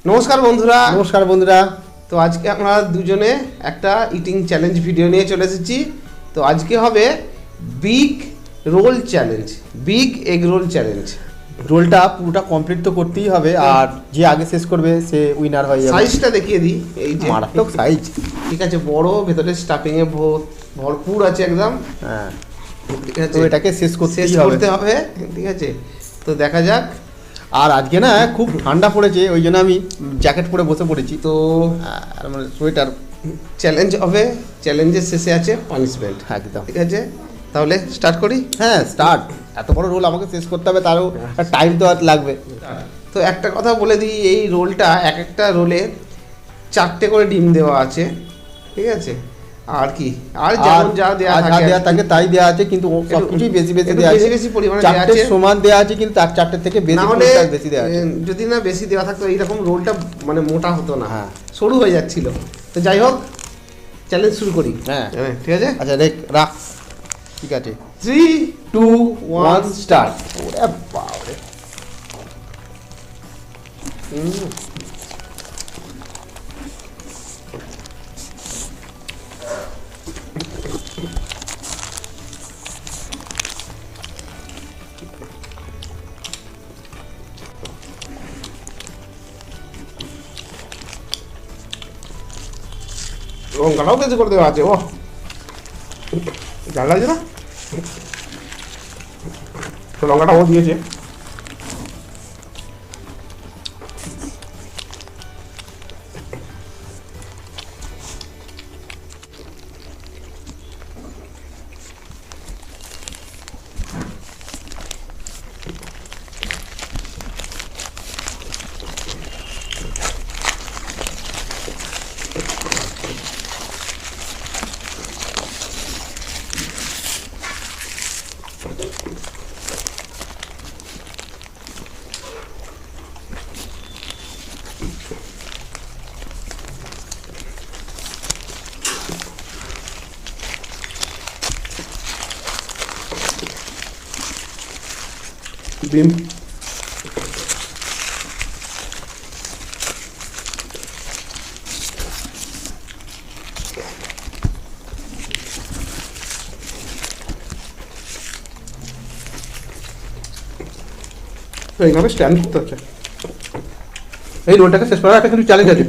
নমস্কার বন্ধুরা। নমস্কার বন্ধুরা। তো আজকে আমরা দুজনে একটা ইটিং চ্যালেঞ্জ ভিডিও নিয়ে চলে এসেছি। তো আজকে হবে big roll challenge, big egg roll challenge. রোলটা পুরোটা কমপ্লিট তো করতেই হবে, আর যে আগে শেষ করবে সে উইনার হয়ে যাবে। সাইজটা দেখিয়ে দিই, এই যে মারাত্মক সাইজ। ঠিক আছে, বড়, ভেতরে স্টাফিং এ ভরপুর আছে একদম। হ্যাঁ, ঠিক আছে, তো এটাকে শেষ করতে হবে। ঠিক আছে, তো দেখা যাক। আর আজকে না খুব ঠান্ডা পড়েছে, ওই জন্য আমি জ্যাকেট পরে বসে পড়েছি। তো আর মানে সোয়েটার। চ্যালেঞ্জ হবে, চ্যালেঞ্জের শেষে আছে পানিশমেন্ট। একদম। ঠিক আছে, তাহলে স্টার্ট করি। হ্যাঁ স্টার্ট। এত বড় রোল আমাকে শেষ করতে হবে, তারও টাইম তো আর লাগবে। তো একটা কথা বলে দিই, এই রোলটা একটা রোলে 4টে করে ডিম দেওয়া আছে। ঠিক আছে, আর কি আর যেমন যা দেওয়া থাকে তাই দেওয়া আছে, কিন্তু সবকিছুই বেশি বেশি দেওয়া আছে। বেশি পরিমাণে দেওয়া চারটে আছে, সমান দেওয়া আছে, কিন্তু তার চারটে থেকে বেশি বেশি দেওয়া আছে। যদি না বেশি দেওয়া থাকতো এইরকম রোলটা মানে মোটা হতো না, হ্যাঁ, সরু হয়ে যাচ্ছিল। তো যাই হোক, চ্যালেঞ্জ শুরু করি। হ্যাঁ ঠিক আছে, আচ্ছা রাখ। ঠিক আছে, 3, 2, 1 স্টার্ট। ওরে বাবারে। লঙ্কাটাও কেজি করে দেওয়া আছে। ও জাল লাগছে না তো, লঙ্কাটা ও দিয়েছে। ডিম এইভাবে স্ট্যান্ড করতে হচ্ছে। এই রোলটাকে শেষ করার একটা কিন্তু চ্যালেঞ্জ আছে।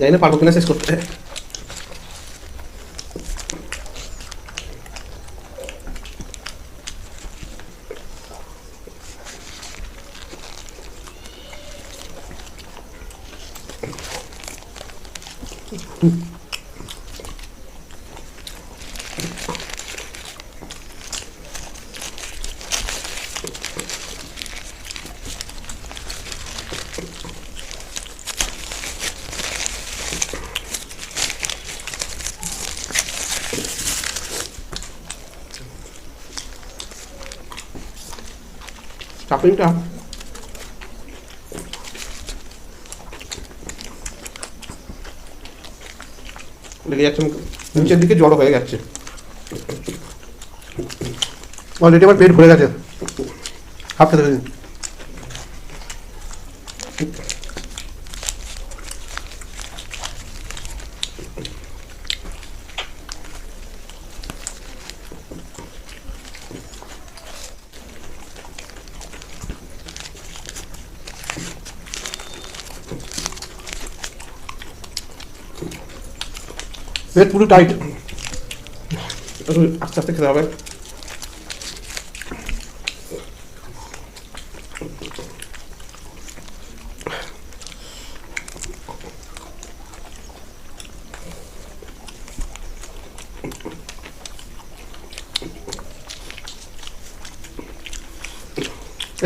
জানি না পারবো কিনা শেষ করতে। স্টাফিংটা লেগে যাচ্ছে, নিচের দিকে জড়ো হয়ে যাচ্ছে। অলরেডি আমার পেট ভরে গেছে, হাফ খেতে দিন। পেট পুরো টাইট। আস্তে আস্তে খেতে হবে।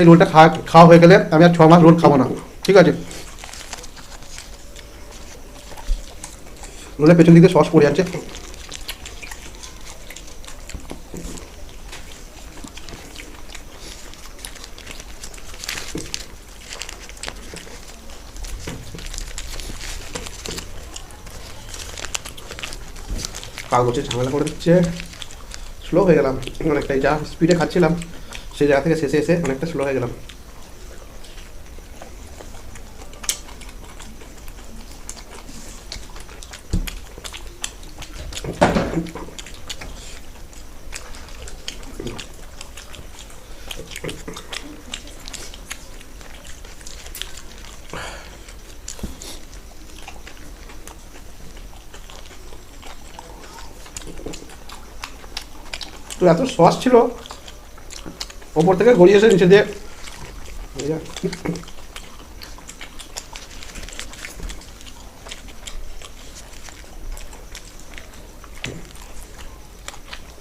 এই রোলটা খাওয়া হয়ে গেলে আমি আর 6 মাস রোল খাবো না, ঠিক আছে? রোলের পেছন দিকে সস পড়ে যাচ্ছে। কাগজে ঝামেলা করে দিচ্ছে, স্লো হয়ে গেলাম অনেকটাই। যা স্পিডে খাচ্ছিলাম সেই জায়গা থেকে শেষে এসে অনেকটা স্লো হয়ে গেলাম। তো এত সস ছিল, ওপর থেকে গড়িয়েছে নিচে দিয়ে।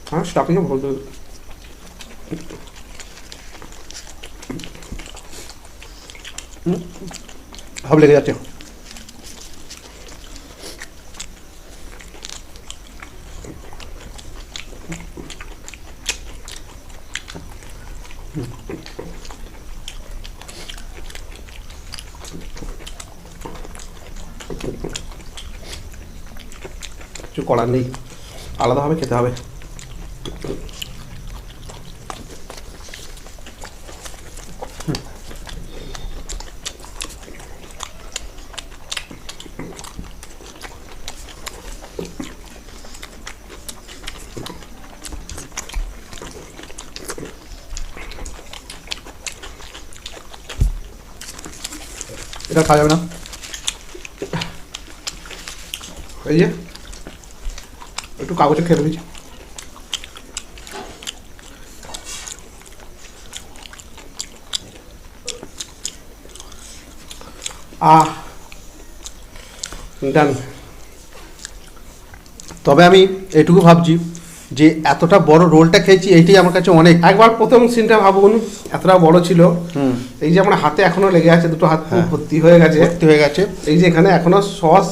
হ্যাঁ, স্টাফিংও বলতে সব লেগে যাচ্ছে। কিছু করার নেই, আলাদাভাবে খেতে হবে। এটা খাওয়া যাবে না। এই যে একটু কাগজে খেয়ে দিচ্ছি। ডান। তবে আমি এটুকু ভাবছি যে এতটা বড় রোলটা খেয়েছি, এইটাই আমার কাছে অনেক। একবার প্রথম সিনটা ভাবুন, এতটা বড় ছিল। এই যে আমার হাতে এখনো লেগে আছে, দুটো হাত ভর্তি হয়ে গেছে। ভর্তি হয়ে গেছে। এই যে এখানে এখনো সস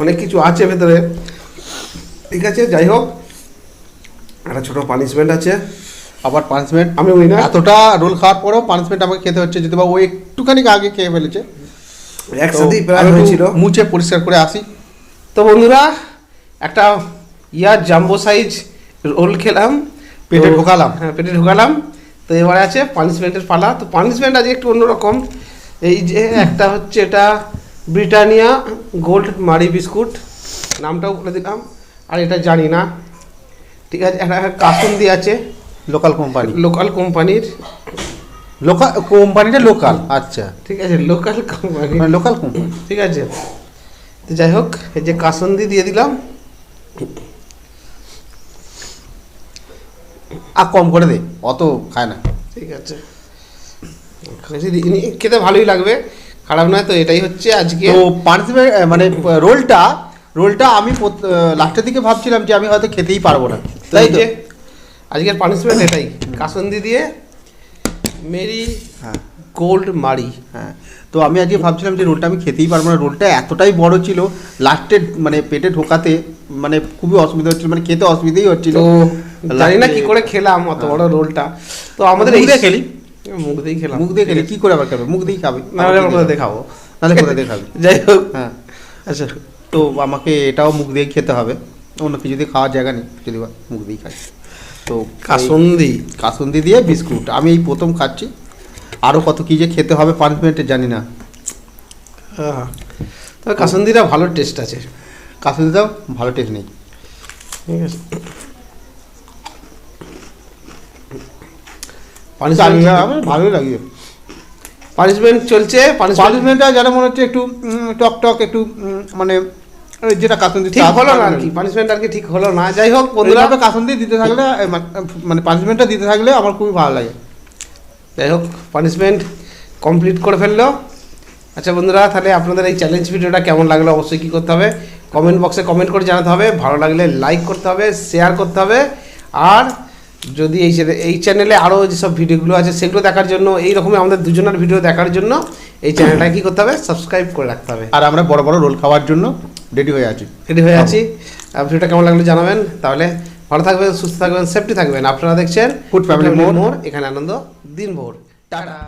অনেক কিছু আছে ভেতরে। ঠিক আছে, যাই হোক, একটা ছোট পানিশমেন্ট আছে। আবার পানিশমেন্ট, আমি ওই না এতটা রোল খাওয়ার পরেও পানিশমেন্ট আমাকে খেতে হচ্ছে, যদি বা ও একটুখানি আগে খেয়ে ফেলেছে। একসাথেই প্রায় হয়েছিল। মুছে পরিষ্কার করে আসি। তো বন্ধুরা, একটা জাম্বো সাইজ রোল খেলাম, পেটে ঢোকালাম। হ্যাঁ, পেটে ঢোকালাম। তো এবারে আছে পানিশমেন্টের পালা। তো পানিশমেন্ট আজকে একটু অন্যরকম। এই যে একটা হচ্ছে, এটা ব্রিটানিয়া গোল্ড মারি বিস্কুট, নামটাও বলে দিলাম। আর এটা জানি না, ঠিক আছে। একটা কাসুন্দি আছে, লোকাল কোম্পানি। লোকাল কোম্পানির। লোকাল কোম্পানিটা লোকাল, আচ্ছা, ঠিক আছে, লোকাল কোম্পানি, লোকাল কোম্পানি, ঠিক আছে। তো যাই হোক, এই যে কাসুন্দি দিয়ে দিলাম। আর কম করে দে, অত খায় না। ঠিক আছে, বেশি দিইনি, খেতে ভালোই লাগবে, খারাপ নয়। তো এটাই হচ্ছে আজকে। তো পানিশমেন্ট মানে রোলটা আমি লাস্টের দিকে ভাবছিলাম যে আমি হয়তো খেতেই পারবো না, তাই যে আজকের পানিশমেন্ট এটাই, কাসুন্দি দিয়ে মেরি গোল্ড মারি। হ্যাঁ, তো আমি আজকে ভাবছিলাম যে রোলটা আমি খেতেই পারবো না। রোলটা এতটাই বড় ছিল, লাস্টে মানে পেটে ঢোকাতে মানে খুবই অসুবিধা হচ্ছিল, মানে খেতে অসুবিধাই হচ্ছিল। তো জানি না কি করে খেলাম অত বড় রোলটা। তো আমাদের মুখ দিয়ে খেলি, মুখ দিয়েই খেলাম। মুখ দিয়ে খেলি, কি করে আবার খাবে? মুখ দিয়েই খাবে, নাহলে কোথায় দেখাবো, নাহলে কোথায় দেখাবে? যাই হোক, হ্যাঁ, আচ্ছা। তো আমাকে এটাও মুখ দিয়ে খেতে হবে, অন্য কিছু দিয়ে খাওয়ার জায়গা নেই, যদি বা মুখ দিয়েই খাই। তো কাসুন্দি দিয়ে বিস্কুট আমি এই প্রথম খাচ্ছি। আরও কত কী যে খেতে হবে পানিশমেন্টে জানি না। হ্যাঁ, তবে কাসুন্দিটা ভালো টেস্ট আছে। কাসুন্দিটাও ভালো টেস্ট নেই, ঠিক আছে। ভালোই লাগে। পানিশমেন্ট চলছে। পানিশমেন্টটা যেন মনে হচ্ছে একটু টক টক, একটু মানে ওই যেটা কাসুন্দি ঠিক হলো না আর কি, পানিশমেন্ট আর কি ঠিক হলো না। যাই হোক বন্ধুরা, বন্ধুরা কাসুন্দি দিতে থাকলে মানে পানিশমেন্টটা দিতে থাকলে আমার খুবই ভালো লাগে। যাই হোক পানিশমেন্ট কমপ্লিট করে ফেললো। আচ্ছা বন্ধুরা, তাহলে আপনাদের এই চ্যালেঞ্জ ভিডিওটা কেমন লাগলো অবশ্যই কী করতে হবে, কমেন্ট বক্সে কমেন্ট করে জানাতে হবে। ভালো লাগলে লাইক করতে হবে, শেয়ার করতে হবে। আর যদি এই চ্যানেলে আরও যেসব ভিডিওগুলো আছে সেগুলো দেখার জন্য, এই রকমই আমাদের দুজনের ভিডিও দেখার জন্য এই চ্যানেলটা কী করতে হবে, সাবস্ক্রাইব করে রাখতে হবে। আর আমরা বড় বড় রোল খাওয়ার জন্য রেডি হয়ে আছি। ভিডিওটা কেমন লাগলো জানাবেন। তাহলে ভালো থাকবেন, সুস্থ থাকবেন, সেফটি থাকবেন। আপনারা দেখছেন ফুড ফ্যামিলি মোর, এখানে আনন্দ দিনভর। টাটা।